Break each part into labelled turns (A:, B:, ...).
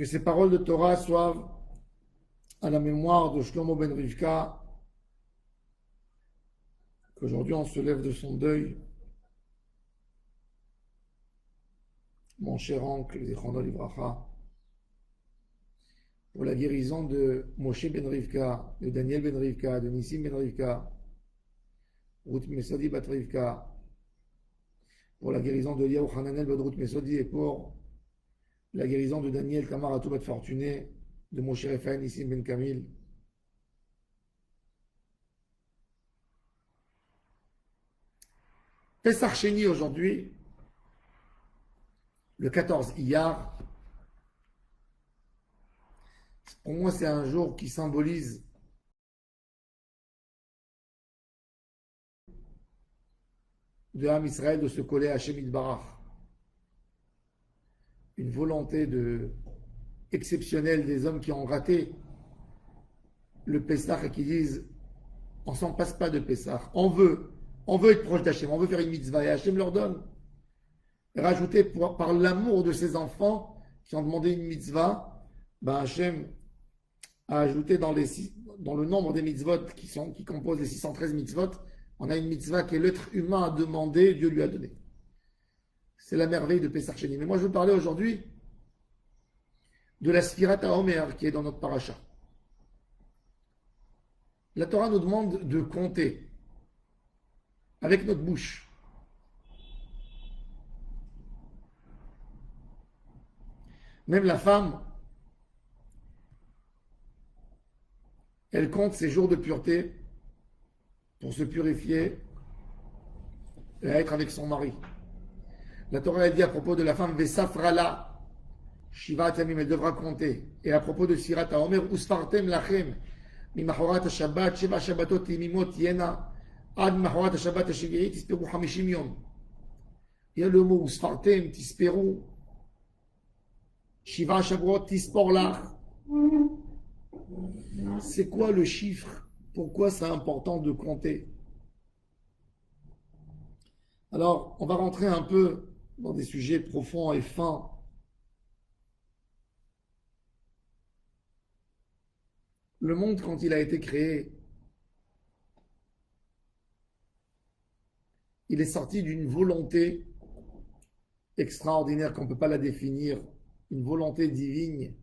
A: Que ces paroles de Torah soient à la mémoire de Shlomo ben Rivka, qu'aujourd'hui on se lève de son deuil, mon cher oncle, Zichrono Livracha, pour la guérison de Moshe ben Rivka, de Daniel ben Rivka, de Nissim ben Rivka, Ruth Mesodi bat Rivka, pour la guérison de Eliyahu Hananel ben Ruth Mesodi et pour la guérison de Daniel Tamar Atou bat Fortuné, de Moshe Refaï Nissim ben Kamil. Pessah Sheni aujourd'hui, le 14 Iyar, pour moi c'est un jour qui symbolise de Ham Israël de se coller à Hashem Yitbarach. Une volonté exceptionnelle des hommes qui ont raté le Pessah et qui disent on s'en passe pas de Pessah, on veut être proche d'Hachem, on veut faire une mitzvah et Hachem leur donne. Et rajouter par l'amour de ses enfants qui ont demandé une mitzvah, ben Hachem a ajouté dans le nombre des mitzvot qui composent les 613 mitzvot, on a une mitzvah que l'être humain a demandé, Dieu lui a donné. C'est la merveille de Pessah Sheni. Mais moi je veux parler aujourd'hui de la Sfirat HaOmer qui est dans notre paracha. La Torah nous demande de compter avec notre bouche. Même la femme, elle compte ses jours de pureté pour se purifier et être avec son mari. La Torah a dit à propos de la femme, Vesafrala, Shivat Yamim, elle devra compter. Et à propos de Sirat HaOmer, Usfartem Lachem, Mimachorat HaShabbat, Sheva Shabbatot Yemimot Yena, Ad Mimachorat HaShabbat HaShevi'it, Tisperu 50 Yom. Il y a le mot Usfartem, Tisperu, Shiva Shavuot, Tisporlach. C'est quoi le chiffre? Pourquoi c'est important de compter? Alors, on va rentrer un peu dans des sujets profonds et fins. Le monde, quand il a été créé, il est sorti d'une volonté extraordinaire qu'on ne peut pas la définir, une volonté divine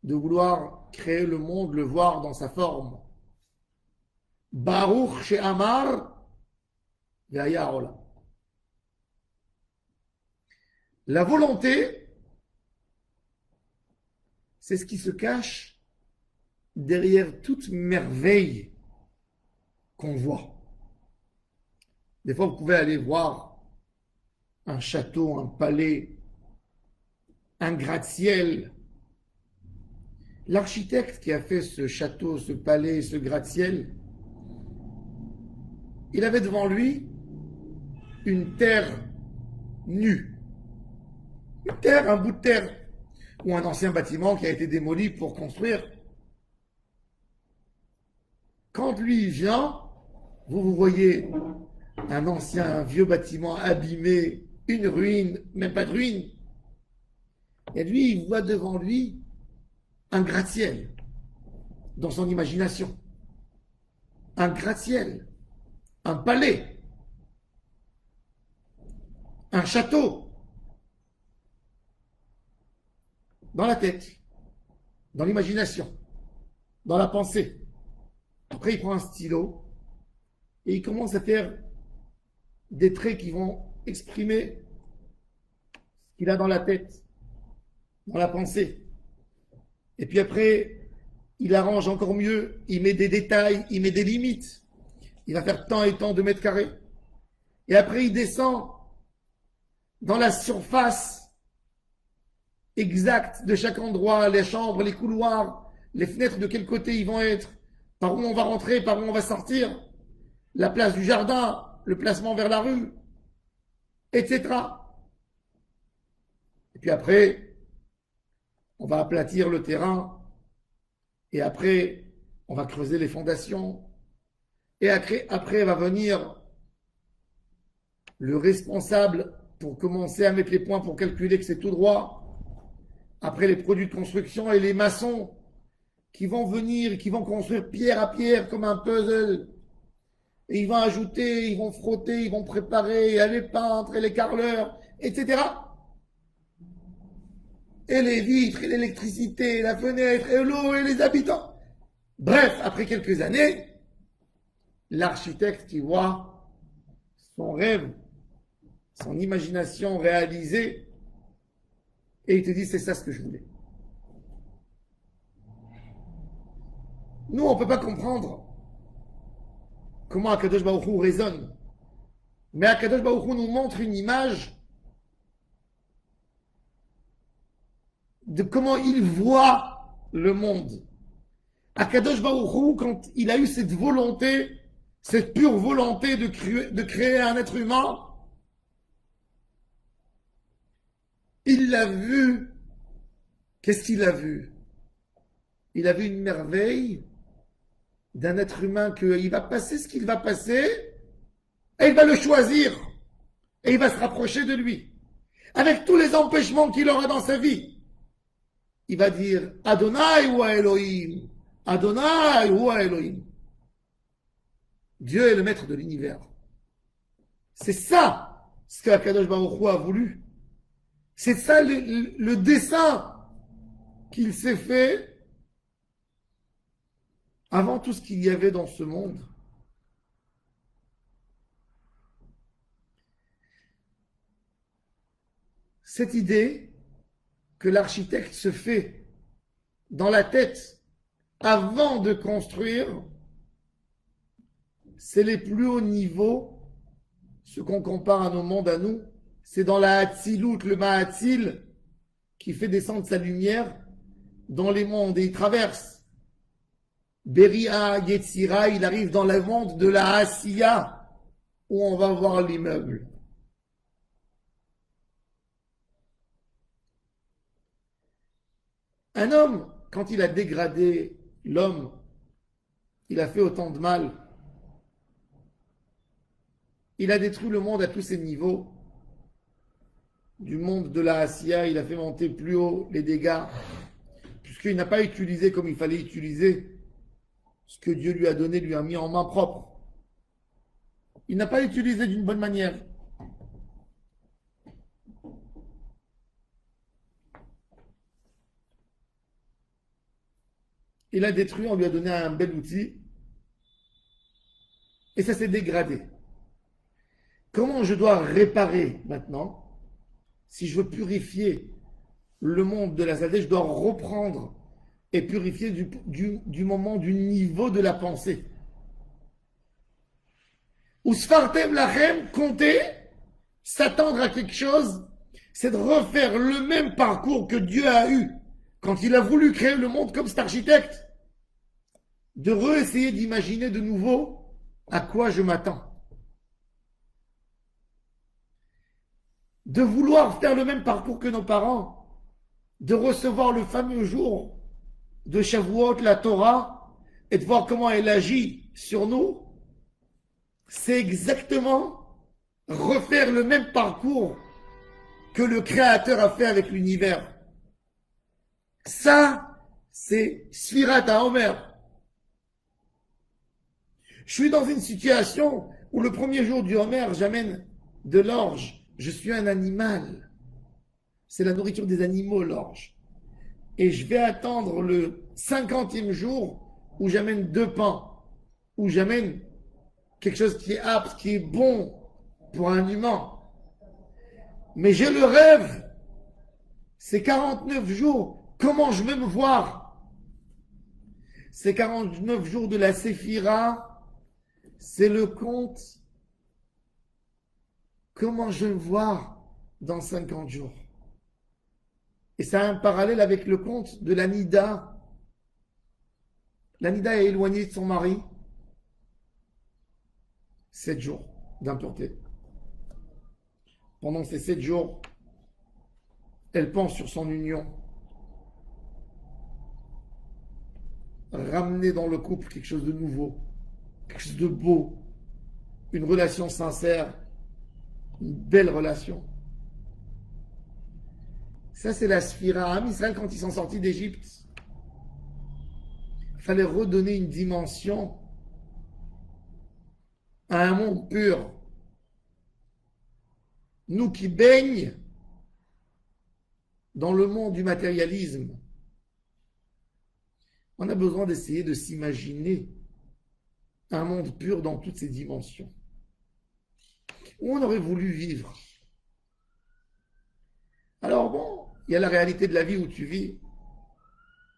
A: de vouloir créer le monde, le voir dans sa forme. Baruch She'amar Ve'aya Olam. La volonté, c'est ce qui se cache derrière toute merveille qu'on voit. Des fois, vous pouvez aller voir un château, un palais, un gratte-ciel. L'architecte qui a fait ce château, ce palais, ce gratte-ciel, il avait devant lui une terre nue. Une terre, un bout de terre, ou un ancien bâtiment qui a été démoli pour construire. Quand lui vient, vous voyez un ancien, un vieux bâtiment abîmé, une ruine, même pas de ruine. Et lui, il voit devant lui un gratte-ciel dans son imagination. Un gratte-ciel, un palais, un château dans la tête, dans l'imagination, dans la pensée. Après, il prend un stylo et il commence à faire des traits qui vont exprimer ce qu'il a dans la tête, dans la pensée. Et puis après, il arrange encore mieux, il met des détails, il met des limites. Il va faire tant et tant de mètres carrés. Et après, il descend dans la surface exacte de chaque endroit, les chambres, les couloirs, les fenêtres, de quel côté ils vont être, par où on va rentrer, par où on va sortir, la place du jardin, le placement vers la rue, etc. Et puis après, on va aplatir le terrain, et après, on va creuser les fondations, et après va venir le responsable pour commencer à mettre les points pour calculer que c'est tout droit. après les produits de construction et les maçons qui vont venir, qui vont construire pierre à pierre comme un puzzle. Et ils vont ajouter, ils vont frotter, ils vont préparer, et les peintres et les carreleurs, etc. Et les vitres, et l'électricité, et la fenêtre, et l'eau, et les habitants. Bref, après quelques années, l'architecte qui voit son rêve, son imagination réalisée, et il te dit, c'est ça ce que je voulais. Nous, on ne peut pas comprendre comment Akadosh Baruch Hu raisonne. Mais Akadosh Baruch Hu nous montre une image de comment il voit le monde. Akadosh Baruch Hu, quand il a eu cette volonté, cette pure volonté de créer un être humain, il l'a vu. Qu'est-ce qu'il a vu? Il a vu une merveille d'un être humain qu'il va passer ce qu'il va passer et il va le choisir et il va se rapprocher de lui. Avec tous les empêchements qu'il aura dans sa vie, il va dire Adonai ou Elohim, Adonai ou Elohim. Dieu est le maître de l'univers. C'est ça ce qu'Akadosh Baruch Hu a voulu. C'est ça le dessin qu'il s'est fait avant tout ce qu'il y avait dans ce monde. Cette idée que l'architecte se fait dans la tête avant de construire, c'est les plus hauts niveaux, ce qu'on compare à nos mondes à nous. C'est dans la Hatzilut, le Mahatzil, qui fait descendre sa lumière dans les mondes et il traverse. Beria, Yetzira, il arrive dans le monde de la Asiya, où on va voir l'immeuble. Un homme, quand il a dégradé l'homme, il a fait autant de mal. Il a détruit le monde à tous ses niveaux. Du monde de la Asiya, il a fait monter plus haut les dégâts, puisqu'il n'a pas utilisé comme il fallait utiliser ce que Dieu lui a donné, lui a mis en main propre. Il n'a pas utilisé d'une bonne manière. Il a détruit, on lui a donné un bel outil, et ça s'est dégradé. Comment je dois réparer maintenant? Si je veux purifier le monde de la Zadeh, je dois reprendre et purifier du moment, du niveau de la pensée. Ou Sfartem Lachem, compter, s'attendre à quelque chose, c'est de refaire le même parcours que Dieu a eu quand il a voulu créer le monde comme cet architecte. De réessayer d'imaginer de nouveau à quoi je m'attends. De vouloir faire le même parcours que nos parents, de recevoir le fameux jour de Shavuot, la Torah, et de voir comment elle agit sur nous, c'est exactement refaire le même parcours que le Créateur a fait avec l'univers. Ça, c'est Sfirat HaOmer. Je suis dans une situation où le premier jour du Homer, j'amène de l'orge. Je suis un animal. C'est la nourriture des animaux, l'orge. Et je vais attendre le 50e jour où j'amène 2 pains, où j'amène quelque chose qui est apte, qui est bon pour un humain. Mais j'ai le rêve, c'est 49 jours, comment je vais me voir? Ces 49 jours de la Séphira, c'est le compte, comment je vais me voir dans 50 jours. Et ça a un parallèle avec le conte de l'Anida. L'Anida est éloignée de son mari 7 jours d'impureté. Pendant ces 7 jours, elle pense sur son union. Ramener dans le couple quelque chose de nouveau, quelque chose de beau, une relation sincère, une belle relation. Ça, c'est la sphira. Am Israël, quand ils sont sortis d'Égypte, il fallait redonner une dimension à un monde pur. Nous qui baignent dans le monde du matérialisme, on a besoin d'essayer de s'imaginer un monde pur dans toutes ses dimensions, où on aurait voulu vivre. Alors bon, il y a la réalité de la vie où tu vis,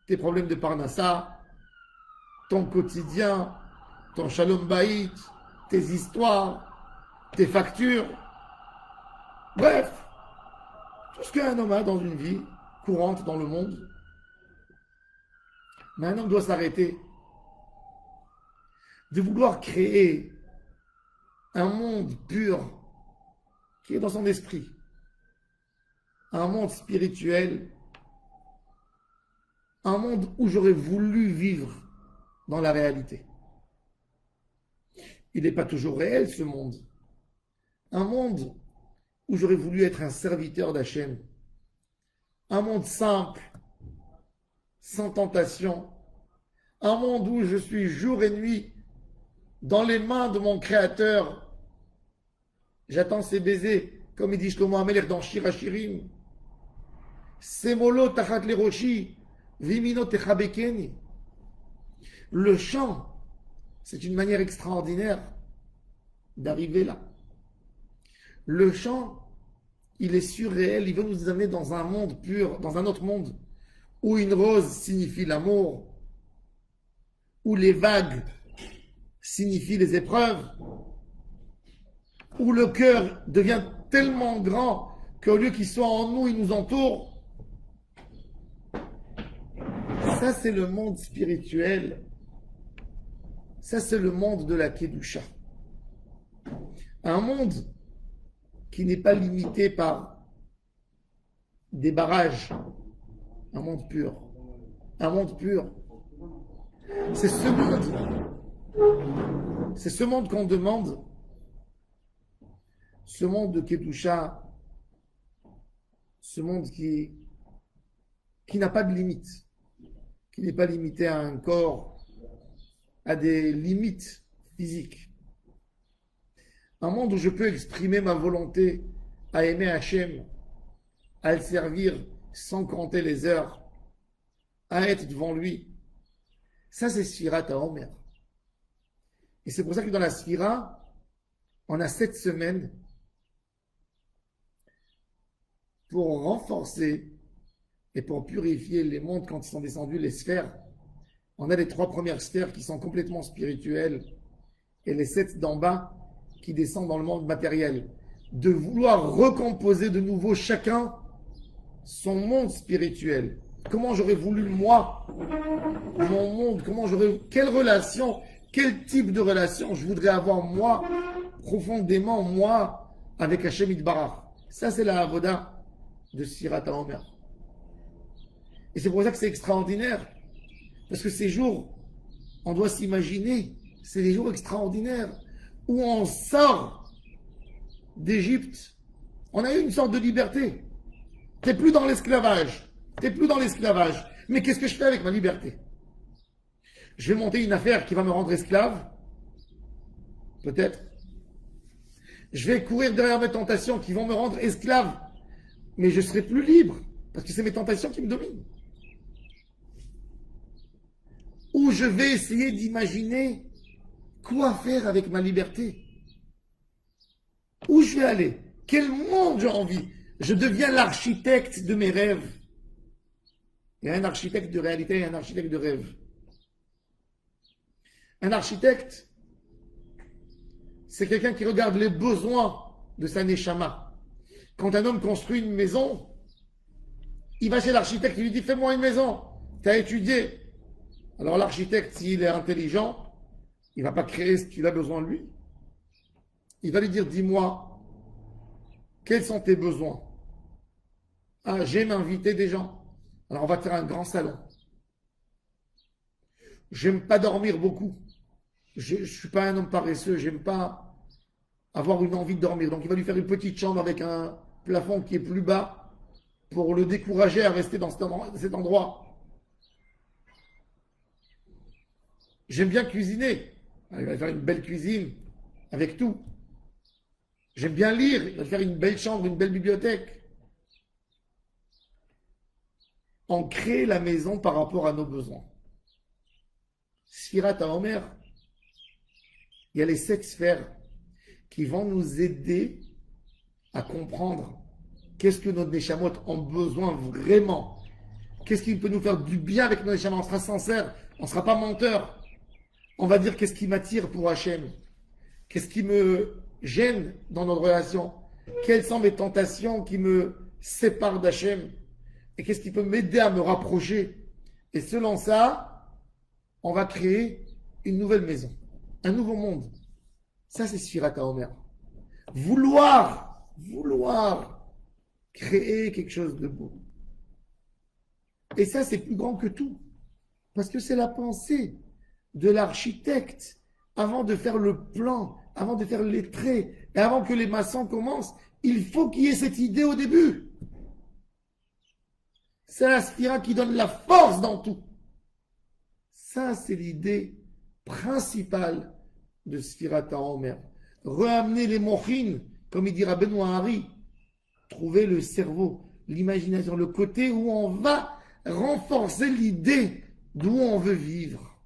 A: tes problèmes de parnassa, ton quotidien, ton shalom baït, tes histoires, tes factures, bref, tout ce qu'un homme a dans une vie courante dans le monde. Mais un homme doit s'arrêter de vouloir créer un monde pur qui est dans son esprit, un monde spirituel, un monde où j'aurais voulu vivre dans la réalité. Il n'est pas toujours réel ce monde. Un monde où j'aurais voulu être un serviteur d'Hachem. Un monde simple, sans tentation. Un monde où je suis jour et nuit dans les mains de mon Créateur. J'attends ses baisers, comme il dit Shlomo HaMelech dans Shir HaShirim. Semolo tachat leroshi, vimino techabekeni. Le chant, c'est une manière extraordinaire d'arriver là. Le chant, il est surréel, il veut nous amener dans un monde pur, dans un autre monde, où une rose signifie l'amour, où les vagues signifient les épreuves, où le cœur devient tellement grand qu'au lieu qu'il soit en nous, il nous entoure. Ça, c'est le monde spirituel. Ça, c'est le monde de la Kedusha. Un monde qui n'est pas limité par des barrages. Un monde pur. Un monde pur. C'est ce monde. C'est ce monde qu'on demande. Ce monde de Kedusha. Ce monde qui n'a pas de limite. Qui n'est pas limité à un corps, à des limites physiques. Un monde où je peux exprimer ma volonté à aimer Hachem, à le servir sans compter les heures, à être devant lui. Ça, c'est Sfirat HaOmer. Et c'est pour ça que dans la Sphira, on a 7 semaines pour renforcer et pour purifier les mondes quand ils sont descendus, les sphères. On a les 3 premières sphères qui sont complètement spirituelles et les 7 d'en bas qui descendent dans le monde matériel. De vouloir recomposer de nouveau chacun son monde spirituel. Comment j'aurais voulu, moi, mon monde, quelle relation, quel type de relation je voudrais avoir, moi, profondément, moi, avec Hachem Yitbarach. Ça, c'est la avoda de Sfirat HaOmer. Et c'est pour ça que c'est extraordinaire. Parce que ces jours, on doit s'imaginer, c'est des jours extraordinaires où on sort d'Égypte. On a eu une sorte de liberté. T'es plus dans l'esclavage. T'es plus dans l'esclavage. Mais qu'est-ce que je fais avec ma liberté? Je vais monter une affaire qui va me rendre esclave? Peut-être. Je vais courir derrière mes tentations qui vont me rendre esclave. Mais je serai plus libre. Parce que c'est mes tentations qui me dominent. Ou je vais essayer d'imaginer quoi faire avec ma liberté. Où je vais aller? Quel monde j'ai envie? Je deviens l'architecte de mes rêves. Il y a un architecte de réalité et un architecte de rêve. Un architecte, c'est quelqu'un qui regarde les besoins de sa neshama. Quand un homme construit une maison, il va chez l'architecte, il lui dit « Fais-moi une maison, tu as étudié. » Alors l'architecte, s'il est intelligent, il ne va pas créer ce qu'il a besoin de lui. Il va lui dire, dis-moi, quels sont tes besoins? Ah, j'aime inviter des gens. Alors on va faire un grand salon. J'aime pas dormir beaucoup. Je ne suis pas un homme paresseux, j'aime pas avoir une envie de dormir. Donc il va lui faire une petite chambre avec un plafond qui est plus bas pour le décourager à rester dans cet endroit. J'aime bien cuisiner. Il va faire une belle cuisine avec tout. J'aime bien lire. Il va faire une belle chambre, une belle bibliothèque. On crée la maison par rapport à nos besoins. Sfirat HaOmer, il y a les 7 sphères qui vont nous aider à comprendre qu'est-ce que nos Neshamot ont besoin vraiment. Qu'est-ce qui peut nous faire du bien avec nos Neshamot. On sera sincère, on ne sera pas menteur. On va dire qu'est-ce qui m'attire pour Hachem. Qu'est-ce qui me gêne dans notre relation. Quelles sont mes tentations qui me séparent d'Hachem. Et qu'est-ce qui peut m'aider à me rapprocher. Et selon ça, on va créer une nouvelle maison. Un nouveau monde. Ça, c'est Sfirat HaOmer. Vouloir créer quelque chose de beau. Et ça, c'est plus grand que tout. Parce que c'est la pensée de l'architecte avant de faire le plan, avant de faire les traits, et avant que les maçons commencent. Il faut qu'il y ait cette idée au début. C'est la sphira qui donne la force dans tout. Ça, c'est l'idée principale de Sfirat HaOmer. Ramener les mochines, comme il dit Rabbeinu Hari, trouver le cerveau, l'imagination, le côté où on va renforcer l'idée d'où on veut vivre.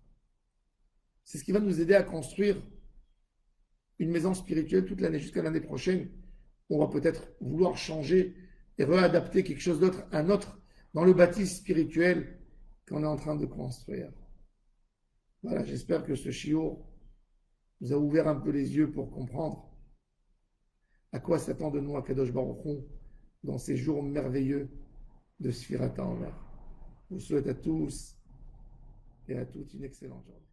A: C'est ce qui va nous aider à construire une maison spirituelle toute l'année, jusqu'à l'année prochaine. On va peut-être vouloir changer et réadapter quelque chose d'autre, un autre, dans le bâtisse spirituel qu'on est en train de construire. Voilà, j'espère que ce shiur nous a ouvert un peu les yeux pour comprendre à quoi s'attend de nous Akadosh Baruch Hu dans ces jours merveilleux de Sfirat HaOmer. Je vous souhaite à tous et à toutes une excellente journée.